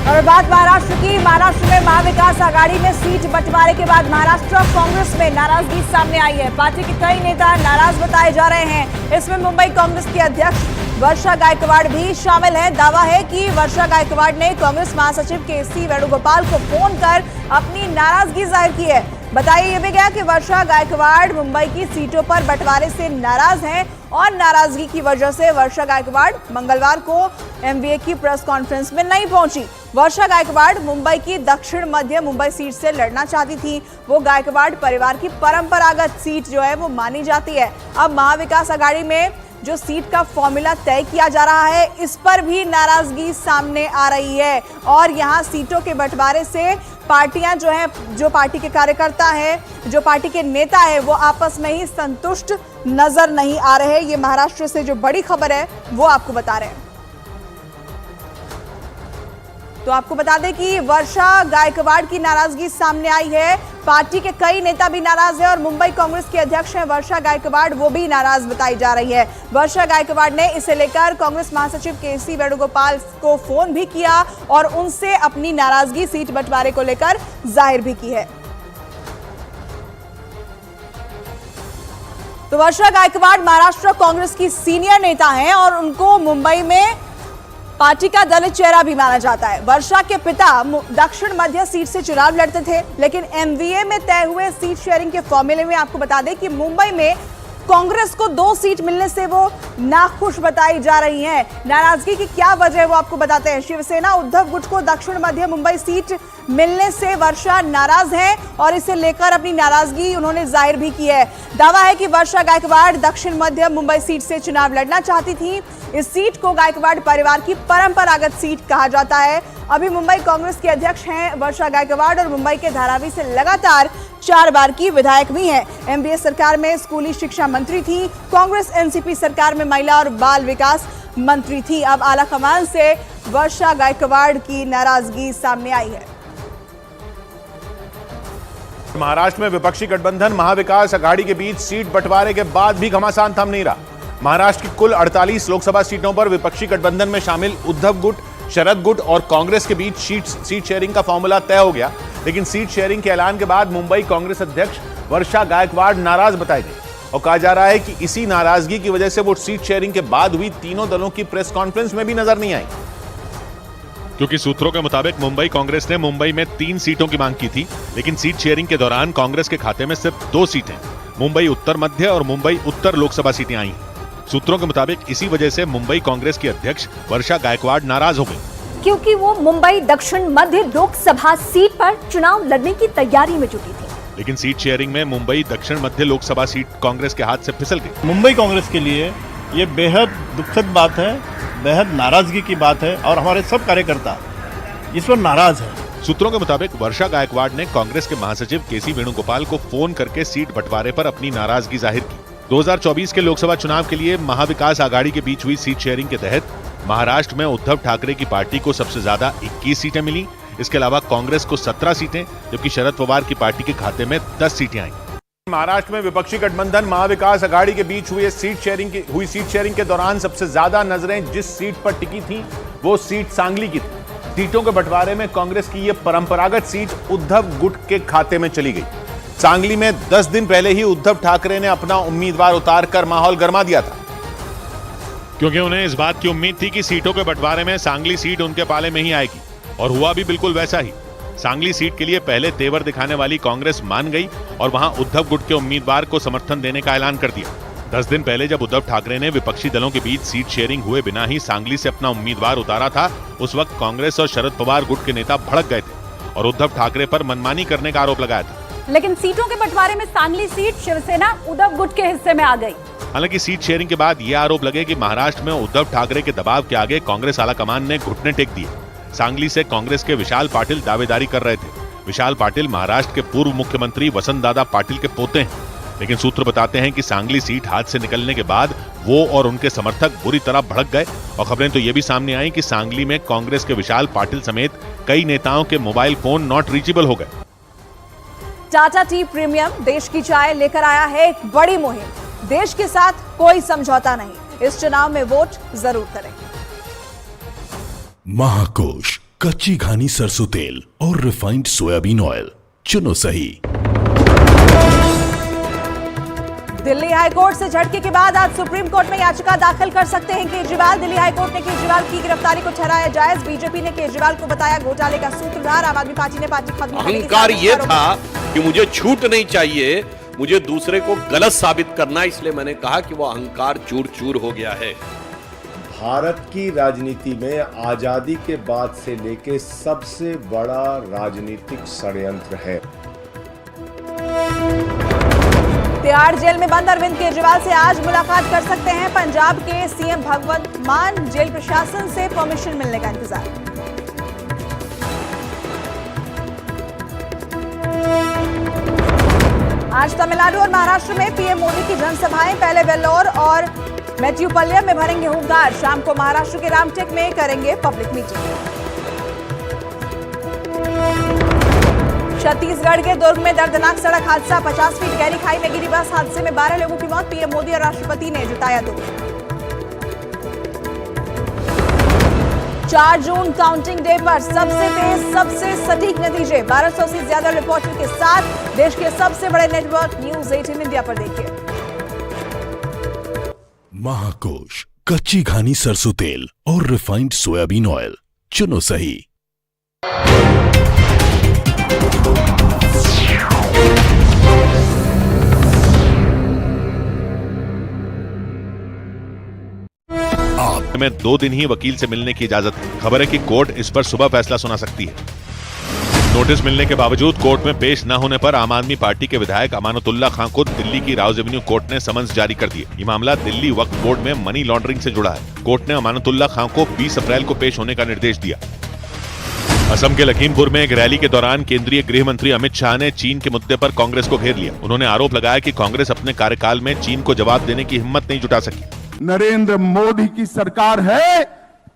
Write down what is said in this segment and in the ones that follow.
और बात महाराष्ट्र की। महाराष्ट्र में महाविकास आघाड़ी में सीट बंटवारे के बाद महाराष्ट्र कांग्रेस में नाराजगी सामने आई है। पार्टी के कई नेता नाराज बताए जा रहे हैं। इसमें मुंबई कांग्रेस की अध्यक्ष वर्षा गायकवाड़ भी शामिल है। दावा है कि वर्षा गायकवाड़ ने कांग्रेस महासचिव केसी वेणुगोपाल को फोन कर अपनी नाराजगी जाहिर की है। बताया यह भी गया कि वर्षा गायकवाड़ मुंबई की सीटों पर बंटवारे से नाराज हैं और नाराजगी की वजह से वर्षा गायकवाड़ मंगलवार को एमवीए की प्रेस कॉन्फ्रेंस में नहीं पहुंची। वर्षा गायकवाड़ मुंबई की दक्षिण मध्य मुंबई सीट से लड़ना चाहती थी। वो गायकवाड़ परिवार की परंपरागत सीट जो है वो मानी जाती है। अब महाविकास आघाड़ी में जो सीट का फॉर्मूला तय किया जा रहा है, इस पर भी नाराजगी सामने आ रही है और यहां सीटों के बंटवारे से पार्टियां जो है, जो पार्टी के कार्यकर्ता हैं, जो पार्टी के नेता है, वो आपस में ही संतुष्ट नजर नहीं आ रहे। ये महाराष्ट्र से जो बड़ी खबर है वो आपको बता रहे हैं। तो आपको बता दें कि वर्षा गायकवाड़ की नाराजगी सामने आई है। पार्टी के कई नेता भी नाराज हैं और मुंबई कांग्रेस के अध्यक्ष हैं वर्षा गायकवाड़, वो भी नाराज बताई जा रही है। वर्षा गायकवाड़ ने इसे लेकर कांग्रेस महासचिव केसी वेणुगोपाल को फोन भी किया और उनसे अपनी नाराजगी सीट बंटवारे को लेकर जाहिर भी की है। तो वर्षा गायकवाड़ महाराष्ट्र कांग्रेस की सीनियर नेता हैं और उनको मुंबई में पार्टी का दलित चेहरा भी माना जाता है। वर्षा के पिता दक्षिण मध्य सीट से चुनाव लड़ते थे, लेकिन एमवीए में तय हुए सीट शेयरिंग के फॉर्मूले में आपको बता दें कि मुंबई में कांग्रेस को 2 सीट मिलने से वो नाखुश बताई जा रही हैं। नाराजगी की क्या वजह है वो आपको बताते हैं। शिवसेना उद्धव गुट को दक्षिण मध्य मुंबई सीट मिलने से वर्षा नाराज हैं और इसे लेकर अपनी नाराजगी उन्होंने जाहिर भी की है। दावा है कि वर्षा गायकवाड़ दक्षिण मध्य मुंबई सीट से चुनाव लड़ना चाहती थी। इस सीट को गायकवाड़ परिवार की परंपरागत सीट कहा जाता है। अभी मुंबई कांग्रेस के अध्यक्ष हैं वर्षा गायकवाड़ और मुंबई के धारावी से लगातार 4 बार की विधायक भी हैं। एमडीए सरकार में स्कूली शिक्षा मंत्री थी। कांग्रेस एनसीपी सरकार में महिला और बाल विकास मंत्री थी। अब आला कमान से वर्षा गायकवाड़ की नाराजगी सामने आई है। महाराष्ट्र में विपक्षी गठबंधन महाविकास आघाड़ी के बीच सीट बंटवारे के बाद भी घमासान थम नहीं रहा। महाराष्ट्र की कुल 48 लोकसभा सीटों पर विपक्षी गठबंधन में शामिल उद्धव गुट, शरद गुट और कांग्रेस के बीच सीट शेयरिंग का फॉर्मूला तय हो गया। लेकिन सीट शेयरिंग के ऐलान के बाद मुंबई कांग्रेस अध्यक्ष वर्षा गायकवाड़ नाराज बताई गई और कहा जा रहा है कि इसी नाराजगी की वजह से वो सीट शेयरिंग के बाद हुई तीनों दलों की प्रेस कॉन्फ्रेंस में भी नजर नहीं आई। क्योंकि सूत्रों के मुताबिक मुंबई कांग्रेस ने मुंबई में 3 सीटों की मांग की थी, लेकिन सीट शेयरिंग के दौरान कांग्रेस के खाते में सिर्फ 2 सीटें मुंबई उत्तर मध्य और मुंबई उत्तर लोकसभा सीटें आई। सूत्रों के मुताबिक इसी वजह से मुंबई कांग्रेस की अध्यक्ष वर्षा गायकवाड़ नाराज हो गई, क्योंकि वो मुंबई दक्षिण मध्य लोकसभा सीट पर चुनाव लड़ने की तैयारी में जुटी थी। लेकिन सीट शेयरिंग में मुंबई दक्षिण मध्य लोकसभा सीट कांग्रेस के हाथ से फिसल गई। मुंबई कांग्रेस के लिए ये बेहद दुखद बात है, बेहद नाराजगी की बात है और हमारे सब कार्यकर्ता इस पर नाराज है। सूत्रों के मुताबिक वर्षा गायकवाड़ ने कांग्रेस के महासचिव केसी वेणुगोपाल को फोन करके सीट बंटवारे पर अपनी नाराजगी जाहिर की। 2024 के लोकसभा चुनाव के लिए महाविकास आघाड़ी के बीच हुई सीट शेयरिंग के तहत महाराष्ट्र में उद्धव ठाकरे की पार्टी को सबसे ज्यादा 21 सीटें मिली। इसके अलावा कांग्रेस को 17 सीटें, जबकि शरद पवार की पार्टी के खाते में 10 सीटें आई। महाराष्ट्र में विपक्षी गठबंधन महाविकास आघाड़ी के बीच हुई सीट शेयरिंग के दौरान सबसे ज्यादा नजरें जिस सीट पर टिकी थी वो सीट सांगली की थी। सीटों के बंटवारे में कांग्रेस की ये परंपरागत सीट उद्धव गुट के खाते में चली गई। सांगली में 10 दिन पहले ही उद्धव ठाकरे ने अपना उम्मीदवार उतारकर माहौल गर्मा दिया था, क्योंकि उन्हें इस बात की उम्मीद थी कि सीटों के बंटवारे में सांगली सीट उनके पाले में ही आएगी और हुआ भी बिल्कुल वैसा ही। सांगली सीट के लिए पहले तेवर दिखाने वाली कांग्रेस मान गई और वहां उद्धव गुट के उम्मीदवार को समर्थन देने का ऐलान कर दिया। 10 दिन पहले जब उद्धव ठाकरे ने विपक्षी दलों के बीच सीट शेयरिंग हुए बिना ही सांगली से अपना उम्मीदवार उतारा था, उस वक्त कांग्रेस और शरद पवार गुट के नेता भड़क गए थे और उद्धव ठाकरे पर मनमानी करने का आरोप लगाया था। लेकिन सीटों के बंटवारे में सांगली सीट शिवसेना उद्धव गुट के हिस्से में आ गई। हालांकि सीट शेयरिंग के बाद यह आरोप लगे कि महाराष्ट्र में उद्धव ठाकरे के दबाव के आगे कांग्रेस आला कमान ने घुटने टेक दिए। सांगली से कांग्रेस के विशाल पाटिल दावेदारी कर रहे थे। विशाल पाटिल महाराष्ट्र के पूर्व मुख्यमंत्री वसंतदादा पाटिल के पोते हैं, लेकिन सूत्र बताते हैं कि सांगली सीट हाथ से निकलने के बाद वो और उनके समर्थक बुरी तरह भड़क गए और खबरें तो ये भी सामने आई कि सांगली में कांग्रेस के विशाल पाटिल समेत कई नेताओं के मोबाइल फोन नॉट रीचेबल हो गए। टाटा टी प्रीमियम देश की चाय लेकर आया है एक बड़ी मुहिम। देश के साथ कोई समझौता नहीं। इस चुनाव में वोट जरूर करें। महाकोश कच्ची घानी सरसों तेल और रिफाइंड सोयाबीन ऑयल चुनो सही। दिल्ली हाईकोर्ट से झटके के बाद आज सुप्रीम कोर्ट में याचिका दाखिल कर सकते हैं केजरीवाल। दिल्ली हाईकोर्ट ने केजरीवाल की गिरफ्तारी को ठहराया जायज। बीजेपी ने केजरीवाल को बताया घोटाले का सूत्रधार। आम आदमी पार्टी ने पार्टी खत्म करने की अहंकार ये था कि मुझे छूट नहीं चाहिए, मुझे दूसरे को गलत साबित करना, इसलिए मैंने कहा कि वो अहंकार चूर चूर हो गया है। भारत की राजनीति में आजादी के बाद से लेके सबसे बड़ा राजनीतिक षड्यंत्र है। तिहाड़ जेल में बंद अरविंद केजरीवाल से आज मुलाकात कर सकते हैं पंजाब के सीएम भगवंत मान। जेल प्रशासन से परमिशन मिलने का इंतजार। आज तमिलनाडु और महाराष्ट्र में पीएम मोदी की जनसभाएं। पहले वेल्लोर और मेट्यूपल्यम में भरेंगे हुंकार। शाम को महाराष्ट्र के रामटेक में करेंगे पब्लिक मीटिंग। छत्तीसगढ़ के दुर्ग में दर्दनाक सड़क हादसा। 50 फीट गहरी खाई में गिरी बस। हादसे में 12 लोगों की मौत। पीएम मोदी और राष्ट्रपति ने जताया दुख। 4 जून काउंटिंग डे पर सबसे तेज, सबसे सटीक नतीजे। 1200 से ज्यादा रिपोर्टर के साथ देश के सबसे बड़े नेटवर्क न्यूज 18 इंडिया पर देखिए। महाकोश कच्ची घानी सरसों तेल और रिफाइंड सोयाबीन ऑयल चुनो सही। में 2 दिन ही वकील से मिलने की इजाजत है। खबर है कि कोर्ट इस पर सुबह फैसला सुना सकती है। नोटिस मिलने के बावजूद कोर्ट में पेश न होने पर आम आदमी पार्टी के विधायक अमानतुल्लाह खां को दिल्ली की राउज एवेन्यू कोर्ट ने समन्स जारी कर दिए। ये मामला दिल्ली वक्फ बोर्ड में मनी लॉन्ड्रिंग से जुड़ा है। कोर्ट ने अमानतुल्लाह खां को 20 अप्रैल को पेश होने का निर्देश दिया। असम के लखीमपुर में एक रैली के दौरान केंद्रीय गृह मंत्री अमित शाह ने चीन के मुद्दे पर कांग्रेस को घेर लिया। उन्होंने आरोप लगाया कि कांग्रेस अपने कार्यकाल में चीन को जवाब देने की हिम्मत नहीं जुटा सकी। नरेंद्र मोदी की सरकार है,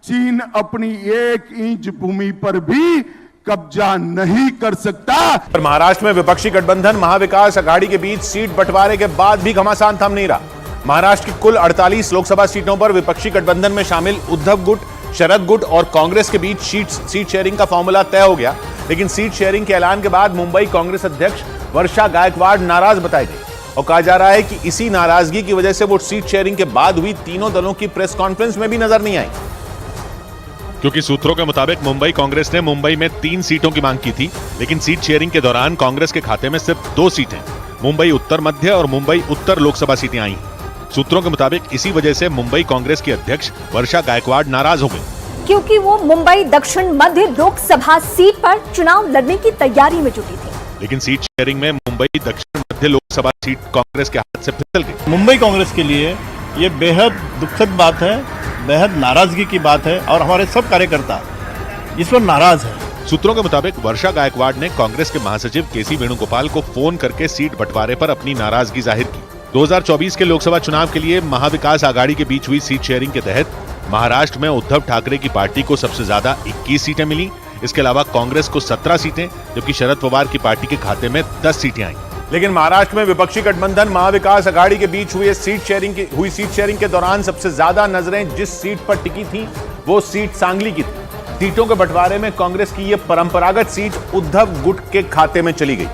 चीन अपनी 1 इंच भूमि पर भी कब्जा नहीं कर सकता। महाराष्ट्र में विपक्षी गठबंधन महाविकास अघाड़ी के बीच सीट बंटवारे के बाद भी घमासान थम नहीं रहा। महाराष्ट्र की कुल 48 लोकसभा सीटों पर विपक्षी गठबंधन में शामिल उद्धव गुट, शरद गुट और कांग्रेस के बीच सीट शेयरिंग का फॉर्मूला तय हो गया। लेकिन सीट शेयरिंग के ऐलान के बाद मुंबई कांग्रेस अध्यक्ष वर्षा गायकवाड़ नाराज बताई गई और कहा जा रहा है कि इसी नाराजगी की वजह से वो सीट शेयरिंग के बाद हुई तीनों दलों की प्रेस कॉन्फ्रेंस में भी नजर नहीं आई। क्योंकि सूत्रों के मुताबिक मुंबई कांग्रेस ने मुंबई में 3 सीटों की मांग की थी, लेकिन सीट शेयरिंग के दौरान कांग्रेस के खाते में सिर्फ 2 सीटें, मुंबई उत्तर मध्य और मुंबई उत्तर लोकसभा सीटें आई। सूत्रों के मुताबिक इसी वजह से मुंबई कांग्रेस की अध्यक्ष वर्षा गायकवाड़ नाराज हो गई, क्योंकि वो मुंबई दक्षिण मध्य लोकसभा सीट पर चुनाव लड़ने की तैयारी में जुटी थी। लेकिन सीट शेयरिंग में मुंबई दक्षिण मध्य लोकसभा सीट कांग्रेस के हाथ से फिसल गई। मुंबई कांग्रेस के लिए ये बेहद दुखद बात है, बेहद नाराजगी की बात है और हमारे सब कार्यकर्ता इस पर नाराज है। सूत्रों के मुताबिक वर्षा गायकवाड़ ने कांग्रेस के महासचिव केसी वेणुगोपाल को फोन करके सीट बंटवारे पर अपनी नाराजगी जाहिर की। 2024 के लोकसभा चुनाव के लिए महाविकास आघाड़ी के बीच हुई सीट शेयरिंग के तहत महाराष्ट्र में उद्धव ठाकरे की पार्टी को सबसे ज्यादा 21 सीटें मिली। इसके अलावा कांग्रेस को 17 सीटें, जबकि शरद पवार की पार्टी के खाते में 10 सीटें आईं। लेकिन महाराष्ट्र में विपक्षी गठबंधन महाविकास अघाड़ी के बीच हुई सीट शेयरिंग के दौरान सबसे ज्यादा नजरें जिस सीट पर टिकी थी वो सीट सांगली की थी। सीटों के बंटवारे में कांग्रेस की ये परंपरागत सीट उद्धव गुट के खाते में चली गई।